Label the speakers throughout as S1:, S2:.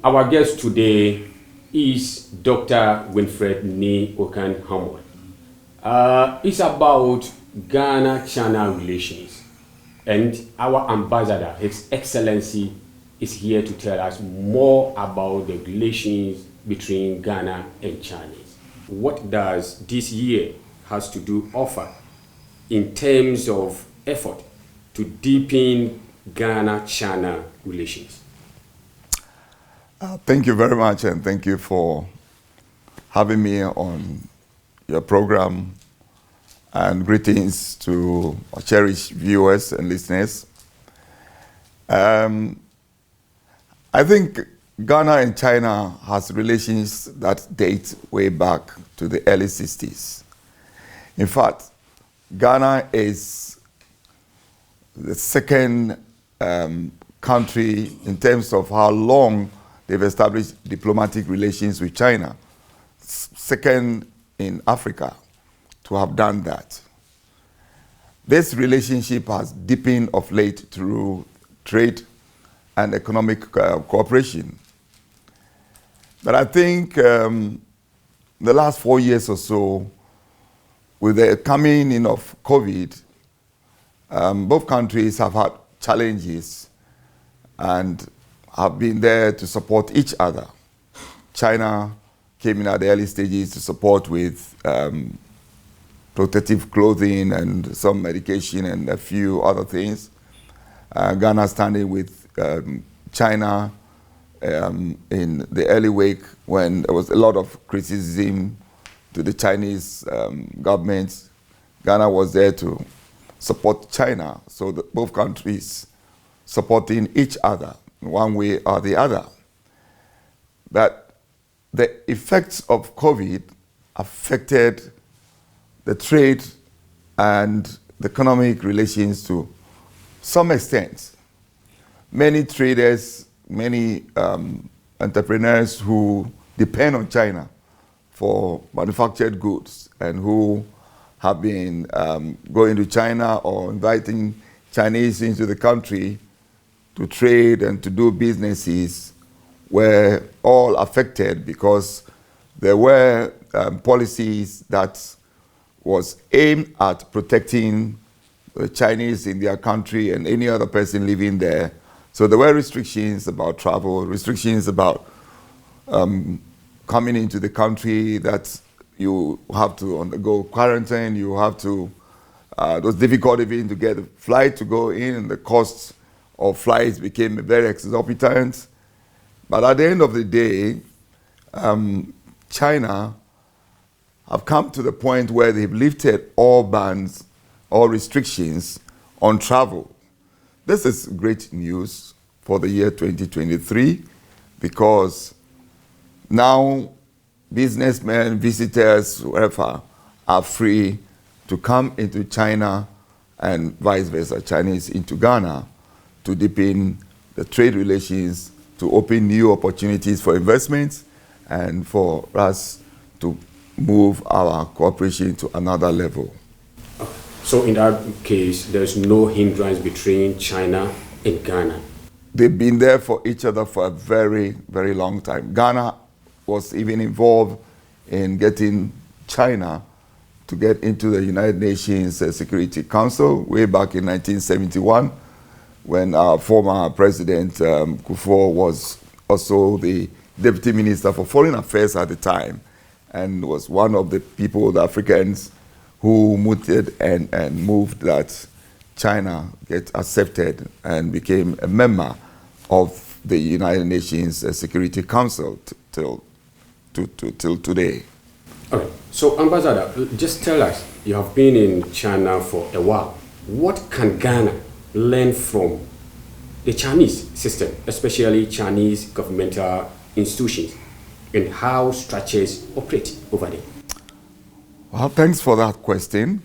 S1: Our guest today is Dr. Winfred Ni Okan Hamon. It's about Ghana-China relations. And our ambassador, His Excellency, is here to tell us more about the relations between Ghana and China. What does this year has to do offer in terms of effort to deepen Ghana-China relations?
S2: Thank you very much, and thank you for having me on your program. And greetings to our cherished viewers and listeners. I think Ghana and China has relations that date way back to the early 60s. In fact, Ghana is the second country in terms of how long they've established diplomatic relations with China. Second in Africa to have done that. This relationship has deepened of late through trade and economic cooperation. But I think the last 4 years or so, with the coming in of COVID, both countries have had challenges and have been there to support each other. China came in at the early stages to support with protective clothing and some medication and a few other things. Ghana standing with China in the early wake when there was a lot of criticism to the Chinese government. Ghana was there to support China, so both countries supporting each other in one way or the other. But the effects of COVID affected the trade and the economic relations to some extent. Many traders, many entrepreneurs who depend on China for manufactured goods and who have been going to China or inviting Chinese into the country to trade and to do businesses were all affected because there were policies that was aimed at protecting the Chinese in their country and any other person living there. So there were restrictions about travel, restrictions about coming into the country, that you have to undergo quarantine, you have to, it was difficult even to get a flight to go in, and the costs of flights became very exorbitant. But at the end of the day, China have come to the point where they've lifted all bans, all restrictions on travel. This is great news for the year 2023 because now businessmen, visitors, whoever, are free to come into China and vice versa, Chinese into Ghana, to deepen the trade relations, to open new opportunities for investments, and for us to move our cooperation to another level.
S1: So in that case, there's no hindrance between China and Ghana?
S2: They've been there for each other for a very, very long time. Ghana was even involved in getting China to get into the United Nations Security Council way back in 1971, when our former president, Kufuor, was also the Deputy Minister for Foreign Affairs at the time, and was one of the people, the Africans, who mooted and moved that China get accepted and became a member of the United Nations Security Council till today.
S1: Okay. So, Ambassador, just tell us, you have been in China for a while. What can Ghana learn from the Chinese system, especially Chinese governmental institutions, and how structures operate over there?
S2: Well, thanks for that question.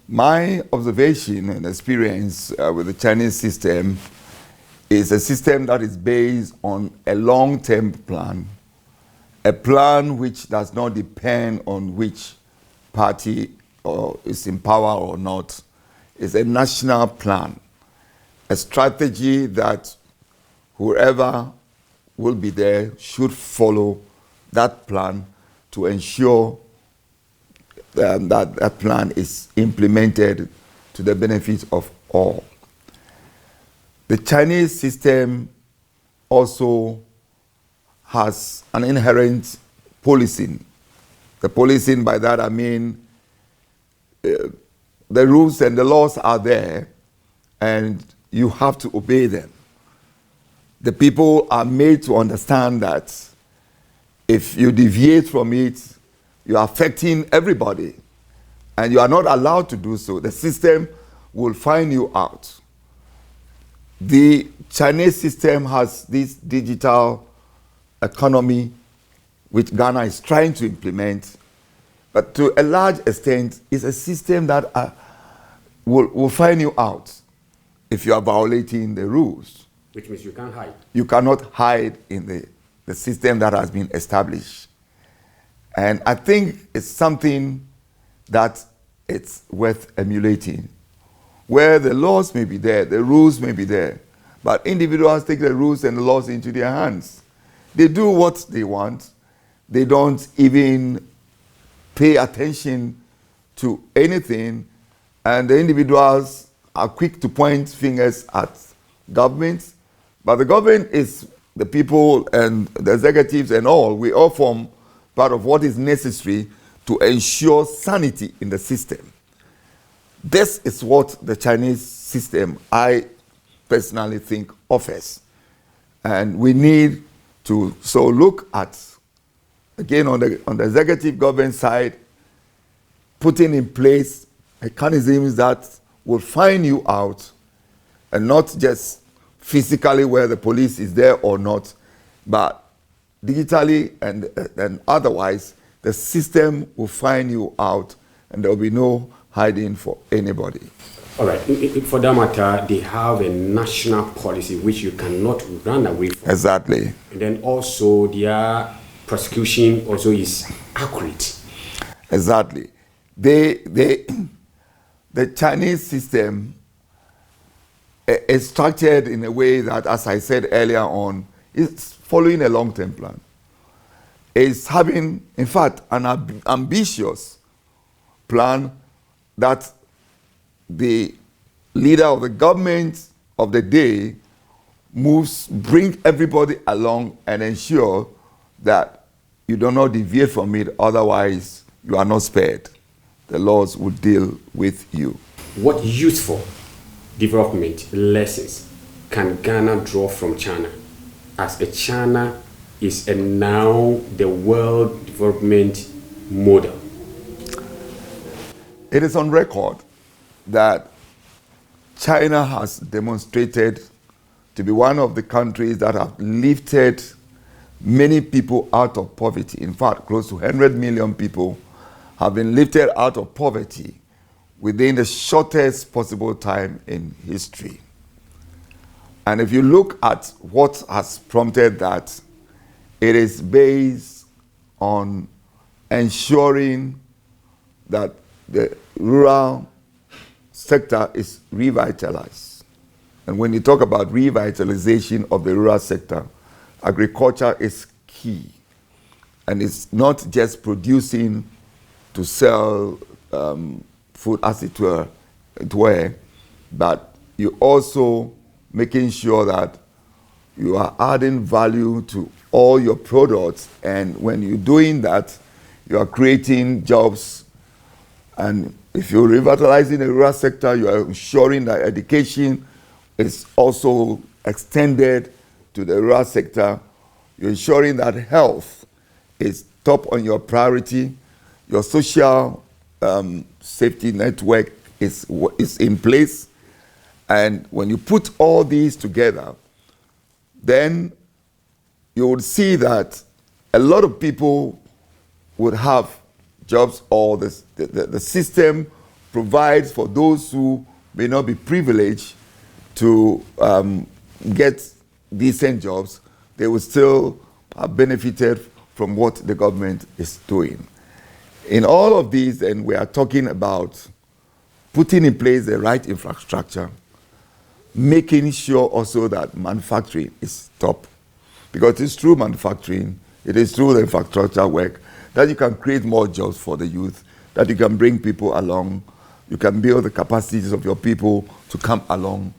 S2: My observation and experience with the Chinese system is a system that is based on a long-term plan, a plan which does not depend on which party is in power or not. It's a national plan, a strategy that whoever will be there should follow that plan to ensure that plan is implemented to the benefit of all. The Chinese system also has an inherent policing. The policing, by that I mean the rules and the laws are there and you have to obey them. The people are made to understand that if you deviate from it, you are affecting everybody and you are not allowed to do so. The system will find you out. The Chinese system has this digital economy which Ghana is trying to implement, but to a large extent is a system that will find you out if you are violating the rules.
S1: Which means you can't hide.
S2: You cannot hide in the system that has been established. And I think it's something that it's worth emulating, where the laws may be there, the rules may be there, but individuals take the rules and the laws into their hands. They do what they want. They don't even pay attention to anything, and the individuals are quick to point fingers at government, but the government is the people and the executives and all. We all form part of what is necessary to ensure sanity in the system. This is what the Chinese system, I personally think, offers. And we need to look at, again, on the executive government side, putting in place mechanisms that will find you out, and not just physically where the police is there or not, but digitally and otherwise, the system will find you out and there will be no hiding for anybody.
S1: All right. For that matter, they have a national policy which you cannot run away from.
S2: Exactly.
S1: And then also their prosecution also is accurate.
S2: Exactly. The Chinese system is structured in a way that, as I said earlier on, is following a long-term plan. It's having, in fact, an ambitious plan that the leader of the government of the day bring everybody along and ensure that you do not deviate from it, otherwise you are not spared. The laws will deal with you.
S1: What useful development lessons can Ghana draw from China, as China is now the world development model?
S2: It is on record that China has demonstrated to be one of the countries that have lifted many people out of poverty. In fact, close to 100 million people have been lifted out of poverty within the shortest possible time in history. And if you look at what has prompted that, it is based on ensuring that the rural sector is revitalized. And when you talk about revitalization of the rural sector, agriculture is key. And it's not just producing to sell food as it were, but you also making sure that you are adding value to all your products. And when you're doing that, you are creating jobs. And if you're revitalizing the rural sector, you are ensuring that education is also extended to the rural sector. You're ensuring that health is top on your priority. Your social safety network is in place. And when you put all these together, then you would see that a lot of people would have jobs, or the system provides for those who may not be privileged to get decent jobs. They will still have benefited from what the government is doing. In all of these, and we are talking about putting in place the right infrastructure, making sure also that manufacturing is top. Because it's through manufacturing, it is through the infrastructure work that you can create more jobs for the youth, that you can bring people along, you can build the capacities of your people to come along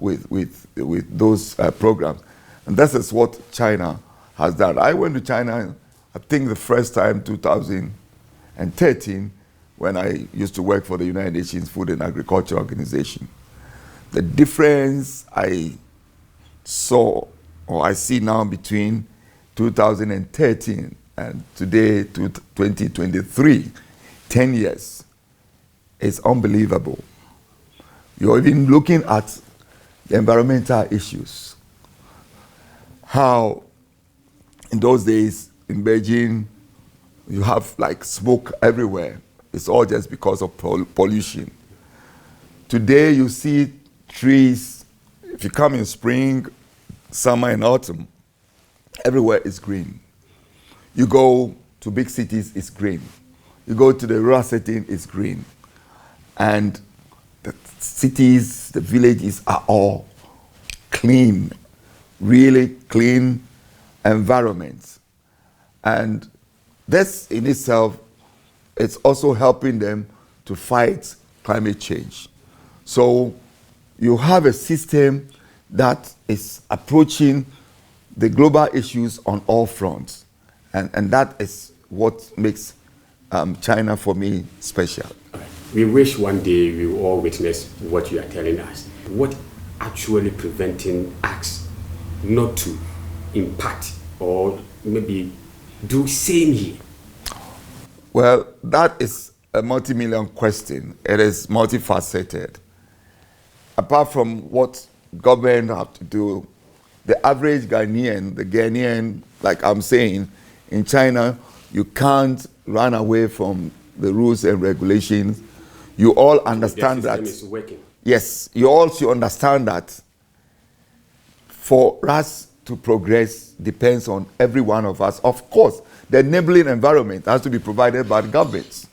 S2: with those programs. And this is what China has done. I went to China, I think the first time, 2013, when I used to work for the United Nations Food and Agriculture Organization. The difference I saw, or I see now between 2013 and today, 2023, 10 years, is unbelievable. You're even looking at the environmental issues. How in those days in Beijing, you have like smoke everywhere. It's all just because of pollution. Today you see trees, if you come in spring, summer and autumn, everywhere is green. You go to big cities, it's green. You go to the rural setting, it's green. And the cities, the villages are all clean, really clean environments. And this in itself, it's also helping them to fight climate change. So you have a system that is approaching the global issues on all fronts. And that is what makes China, for me, special.
S1: We wish one day we will all witness what you are telling us. What actually preventing us not to impact or maybe do same here?
S2: Well, that is a multi-million question. It is multifaceted. Apart from what government have to do, the average Ghanaian, the Ghanaian, like I'm saying, in China, you can't run away from the rules and regulations. You all understand that.
S1: The system is working.
S2: Yes, you also understand that for us to progress depends on every one of us. Of course, the enabling environment has to be provided by the governments.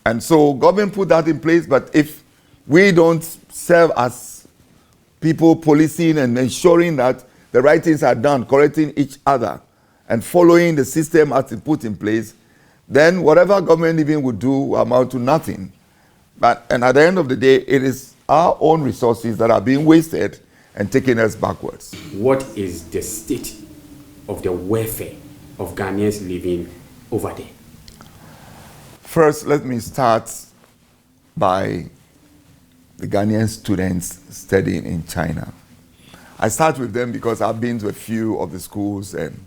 S2: And so government put that in place, but if we don't serve as people policing and ensuring that the right things are done, correcting each other, and following the system as it put in place, then whatever government even would do will amount to nothing. And at the end of the day, it is our own resources that are being wasted and taking us backwards.
S1: What is the state of the welfare of Ghanaians living over there?
S2: First, let me start by the Ghanaian students studying in China. I start with them because I've been to a few of the schools and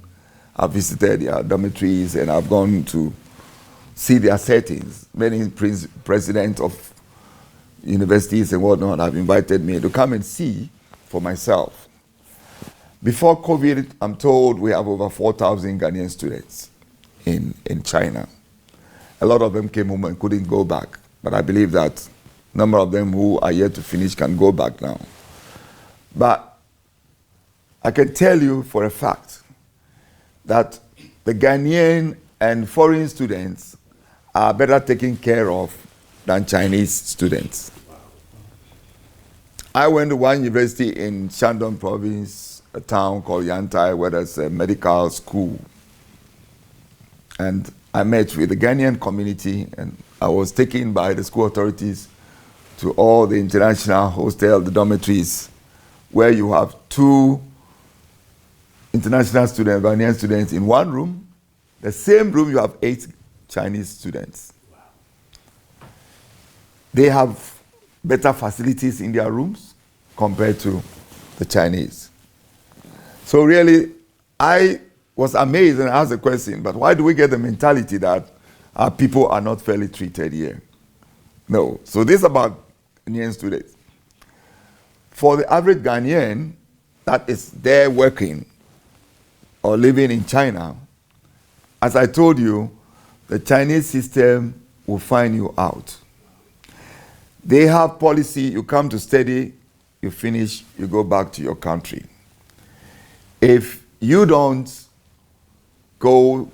S2: I've visited their dormitories and I've gone to see their settings. Many presidents of universities and whatnot have invited me to come and see for myself. Before COVID, I'm told we have over 4,000 Ghanaian students in China. A lot of them came home and couldn't go back, but I believe that a number of them who are yet to finish can go back now. But I can tell you for a fact that the Ghanaian and foreign students are better taken care of than Chinese students. I went to one university in Shandong province, a town called Yantai, where there's a medical school. And I met with the Ghanaian community, and I was taken by the school authorities to all the international hostels, the dormitories, where you have 2 international students, Ghanaian students in one room. The same room you have 8 Chinese students. Wow. They have better facilities in their rooms compared to the Chinese. So really, I was amazed and asked the question, but why do we get the mentality that our people are not fairly treated here? No. So this is about Ghanaian students. For the average Ghanaian that is there working or living in China, as I told you, the Chinese system will find you out. They have policy, you come to study, you finish, you go back to your country. If you don't go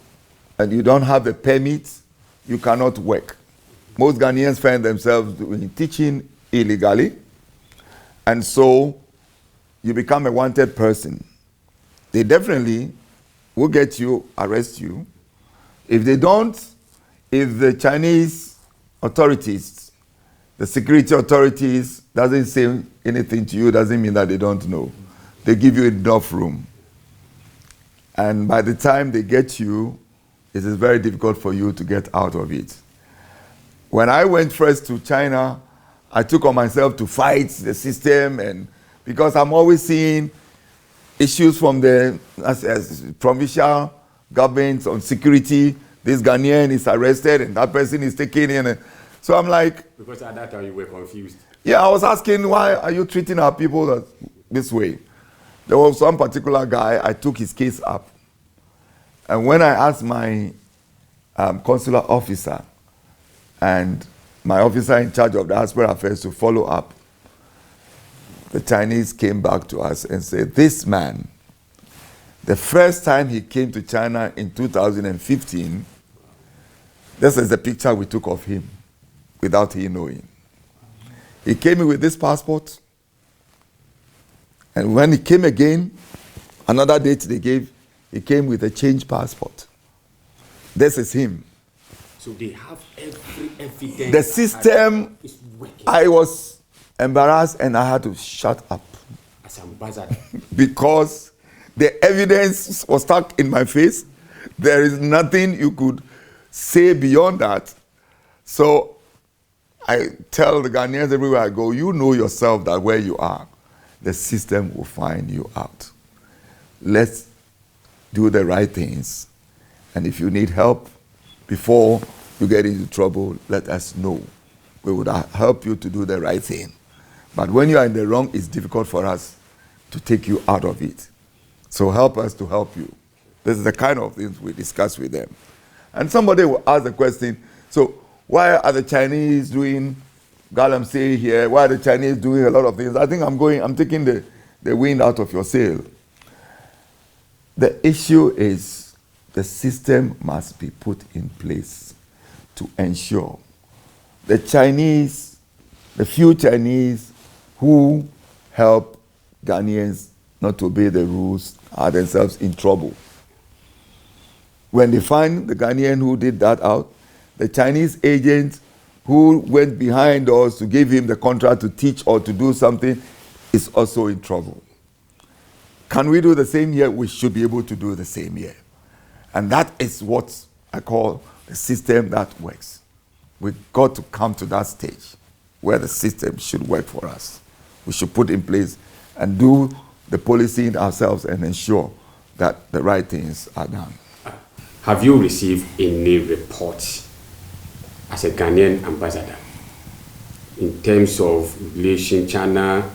S2: and you don't have the permit, you cannot work. Most Ghanaians find themselves doing teaching illegally, and so you become a wanted person. they definitely will get you, arrest you. If they don't, if the Chinese authorities, the security authorities doesn't say anything to you, doesn't mean that they don't know. They give you enough room. And by the time they get you, it is very difficult for you to get out of it. When I went first to China, I took on myself to fight the system, and because I'm always seeing issues from the as provincial governments on security. This Ghanaian is arrested and that person is taken in. So I'm like...
S1: Because at that time you were confused.
S2: Yeah, I was asking, why are you treating our people this way? There was some particular guy, I took his case up. And when I asked my consular officer and my officer in charge of diaspora affairs to follow up, the Chinese came back to us and said, this man, the first time he came to China in 2015, this is the picture we took of him without he knowing. He came in with this passport, and when he came again, another date they gave, he came with a changed passport. This is him.
S1: So they have every evidence.
S2: The system, I was embarrassed and I had to shut up.
S1: As ambassador.
S2: Because the evidence was stuck in my face. There is nothing you could say beyond that. So I tell the Ghanaians everywhere I go, you know yourself that where you are, the system will find you out. Let's do the right things. And if you need help before you get into trouble, let us know. We would help you to do the right thing. But when you are in the wrong, it's difficult for us to take you out of it. So help us to help you. This is the kind of things we discuss with them. And somebody will ask the question, so why are the Chinese doing galamsey here? Why are the Chinese doing a lot of things? I think I'm taking the wind out of your sail. The issue is the system must be put in place to ensure the Chinese, the few Chinese who help Ghanaians not to obey the rules are themselves in trouble. When they find the Ghanaian who did that out, the Chinese agent who went behind doors to give him the contract to teach or to do something is also in trouble. Can we do the same here? We should be able to do the same here. And that is what I call a system that works. We've got to come to that stage where the system should work for us. We should put in place and do the policing ourselves and ensure that the right things are done.
S1: Have you received any reports as a Ghanaian ambassador in terms of China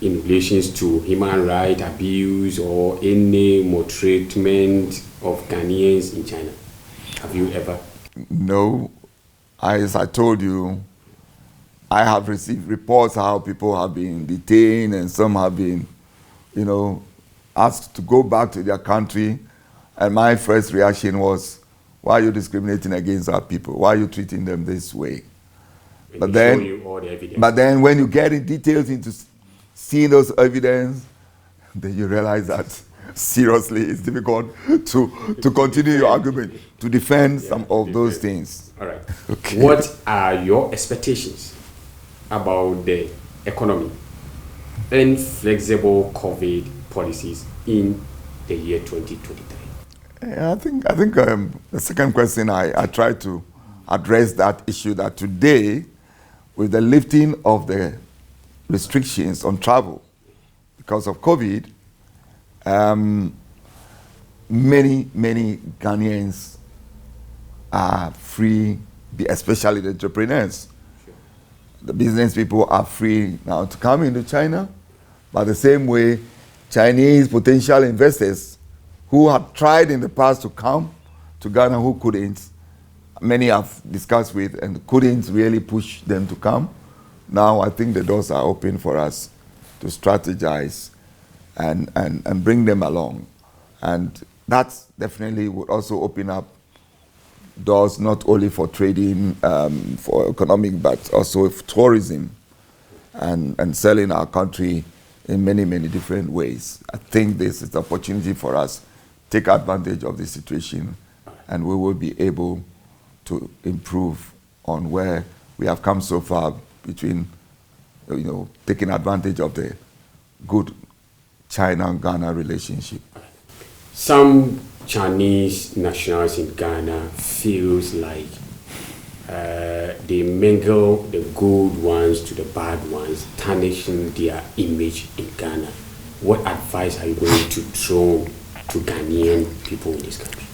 S1: in relations to human rights abuse or any maltreatment of Ghanaians in China? Have you ever?
S2: No. As I told you, I have received reports how people have been detained and some have been, asked to go back to their country. And my first reaction was, why are you discriminating against our people? Why are you treating them this way? But then when you get in details into seeing those evidence, then you realize that seriously it's difficult to continue your argument, to defend some of those things.
S1: All right.
S2: Okay.
S1: What are your expectations about the economy and flexible COVID policies in the year 2023?
S2: I think the second question, I tried to address that issue that today, with the lifting of the restrictions on travel because of COVID, many Ghanaians are free, especially the entrepreneurs.
S1: Sure.
S2: The business people are free now to come into China, but the same way, Chinese potential investors who have tried in the past to come to Ghana who couldn't, many have discussed with and couldn't really push them to come. Now I think the doors are open for us to strategize and bring them along. And that definitely would also open up doors not only for trading, for economic, but also for tourism and selling our country in many, many different ways. I think this is the opportunity for us to take advantage of the situation, and we will be able to improve on where we have come so far between, taking advantage of the good China-Ghana relationship.
S1: Some Chinese nationals in Ghana feels like they mingle the good ones to the bad ones, tarnishing their image in Ghana. What advice are you going to throw to Ghanaian people in this country?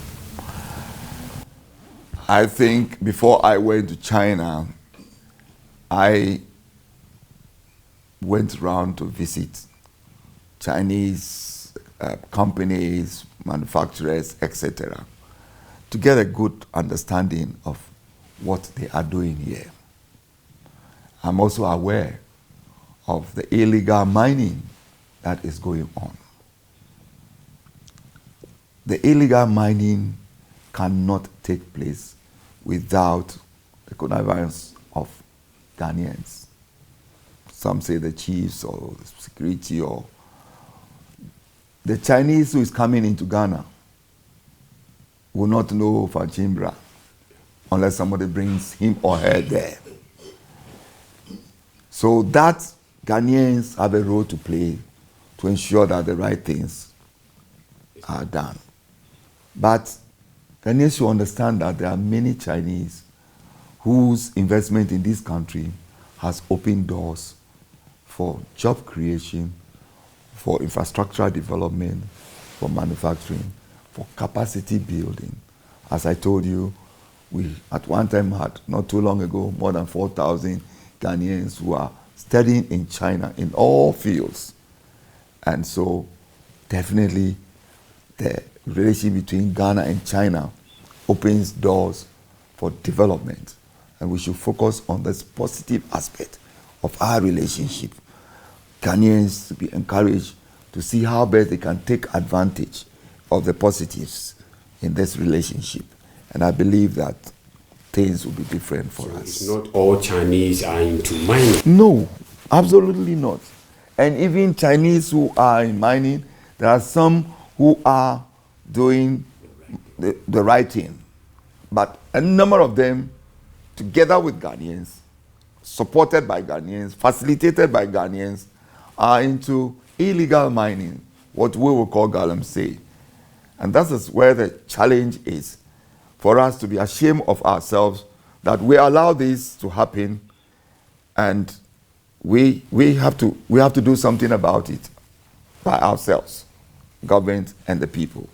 S2: I think before I went to China, I went around to visit Chinese companies, manufacturers, etc., to get a good understanding of what they are doing here. I'm also aware of the illegal mining that is going on. The illegal mining cannot take place without the connivance of Ghanaians. Some say the chiefs or the security, or the Chinese who is coming into Ghana will not know Fachimbra unless somebody brings him or her there. So that Ghanaians have a role to play to ensure that the right things are done. But Ghanaians should understand that there are many Chinese whose investment in this country has opened doors for job creation, for infrastructural development, for manufacturing, for capacity building. As I told you, we at one time had, not too long ago, more than 4,000 Ghanaians who are studying in China in all fields. And so definitely the relation between Ghana and China opens doors for development. And we should focus on this positive aspect of our relationship. Ghanaians to be encouraged to see how best they can take advantage of the positives in this relationship. And I believe that things will be different for us.
S1: It's not all Chinese are into mining.
S2: No, absolutely not. And even Chinese who are in mining, there are some who are doing the right thing. But a number of them, together with Ghanaians, supported by Ghanaians, facilitated by Ghanaians, are into illegal mining, what we will call galamsey. And that is where the challenge is, for us to be ashamed of ourselves that we allow this to happen, and we have to do something about it by ourselves, government and the people.